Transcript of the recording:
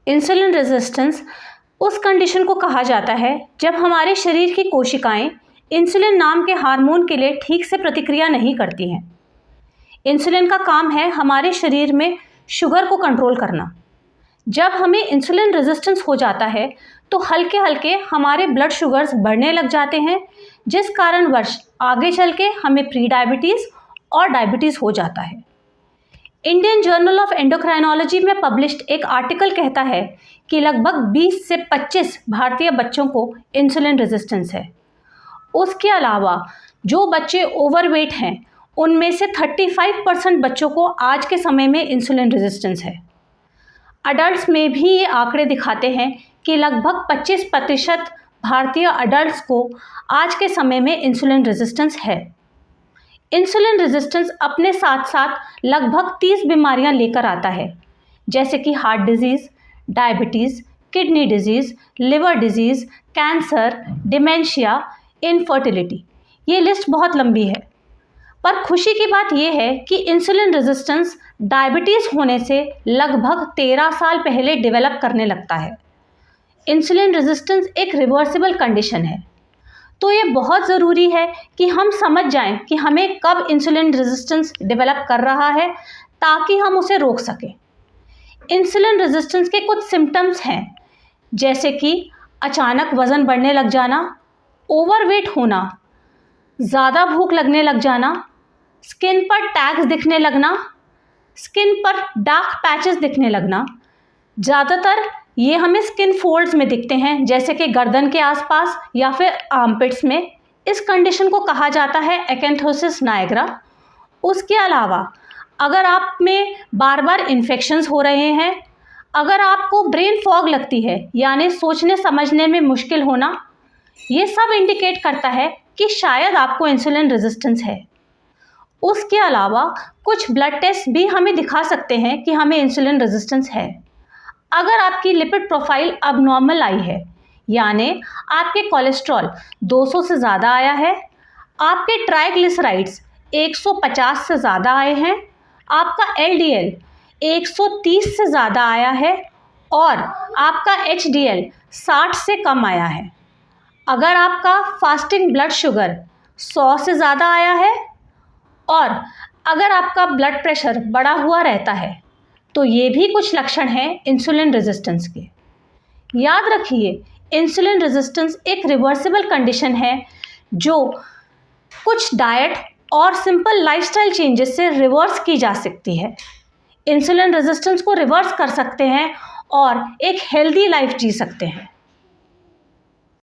Insulin resistance उस condition को कहा जाता है जब हमारे शरीर की कोशिकाएं इंसुलिन नाम के हार्मोन के लिए ठीक से प्रतिक्रिया नहीं करती हैं। इंसुलिन का काम है हमारे शरीर में शुगर को कंट्रोल करना। जब हमें इंसुलिन रेजिस्टेंस हो जाता है तो हल्के हल्के हमारे ब्लड शुगर्स बढ़ने लग जाते हैं, जिस कारणवश आगे चल के हमें प्री डायबिटीज़ और डायबिटीज़ हो जाता है। इंडियन जर्नल ऑफ एंडोक्राइनोलॉजी में पब्लिश्ड एक आर्टिकल कहता है कि लगभग 20 से 25 भारतीय बच्चों को इंसुलिन रेजिस्टेंस है। उसके अलावा जो बच्चे ओवरवेट हैं उनमें से 35% बच्चों को आज के समय में इंसुलिन रेजिस्टेंस है। अडल्ट्स में भी ये आंकड़े दिखाते हैं कि लगभग 25% भारतीय अडल्ट्स को आज के समय में इंसुलिन रेजिस्टेंस है। इंसुलिन रेजिस्टेंस अपने साथ साथ लगभग 30 बीमारियां लेकर आता है, जैसे कि heart disease, diabetes, kidney disease, liver disease, cancer, dementia, infertility. ये लिस्ट बहुत लंबी है, पर खुशी की बात यह है कि इंसुलिन रेजिस्टेंस डायबिटीज़ होने से लगभग 13 साल पहले डेवलप करने लगता है। इंसुलिन रेजिस्टेंस एक रिवर्सिबल कंडीशन है, तो ये बहुत ज़रूरी है कि हम समझ जाएं कि हमें कब इंसुलिन रेजिस्टेंस डेवलप कर रहा है ताकि हम उसे रोक सकें। इंसुलिन रेजिस्टेंस के कुछ सिम्टम्स हैं, जैसे कि अचानक वज़न बढ़ने लग जाना, ओवरवेट होना, ज़्यादा भूख लगने लग जाना, स्किन पर टैग्स दिखने लगना, स्किन पर डार्क पैचेस दिखने लगना। ज़्यादातर ये हमें स्किन फोल्ड्स में दिखते हैं, जैसे कि गर्दन के आसपास या फिर आर्मपिट्स में। इस कंडीशन को कहा जाता है एकेंथोसिस नायग्रा। उसके अलावा अगर आप में बार बार इन्फेक्शंस हो रहे हैं, अगर आपको ब्रेन फॉग लगती है यानी सोचने समझने में मुश्किल होना, ये सब इंडिकेट करता है कि शायद आपको इंसुलिन रेजिस्टेंस है। उसके अलावा कुछ ब्लड टेस्ट भी हमें दिखा सकते हैं कि हमें इंसुलिन रेजिस्टेंस है। अगर आपकी लिपिड प्रोफाइल अबनॉर्मल आई है, यानी आपके कोलेस्ट्रॉल 200 से ज़्यादा आया है, आपके ट्राइग्लिसराइड्स 150 से ज़्यादा आए हैं, आपका LDL 130 से ज़्यादा आया है और आपका HDL 60 से कम आया है, अगर आपका फास्टिंग ब्लड शुगर 100 से ज़्यादा आया है और अगर आपका ब्लड प्रेशर बढ़ा हुआ रहता है, तो ये भी कुछ लक्षण हैं इंसुलिन रेजिस्टेंस के। याद रखिए, इंसुलिन रेजिस्टेंस एक रिवर्सिबल कंडीशन है जो कुछ डाइट और सिंपल लाइफस्टाइल चेंजेस से रिवर्स की जा सकती है। इंसुलिन रेजिस्टेंस को रिवर्स कर सकते हैं और एक हेल्दी लाइफ जी सकते हैं।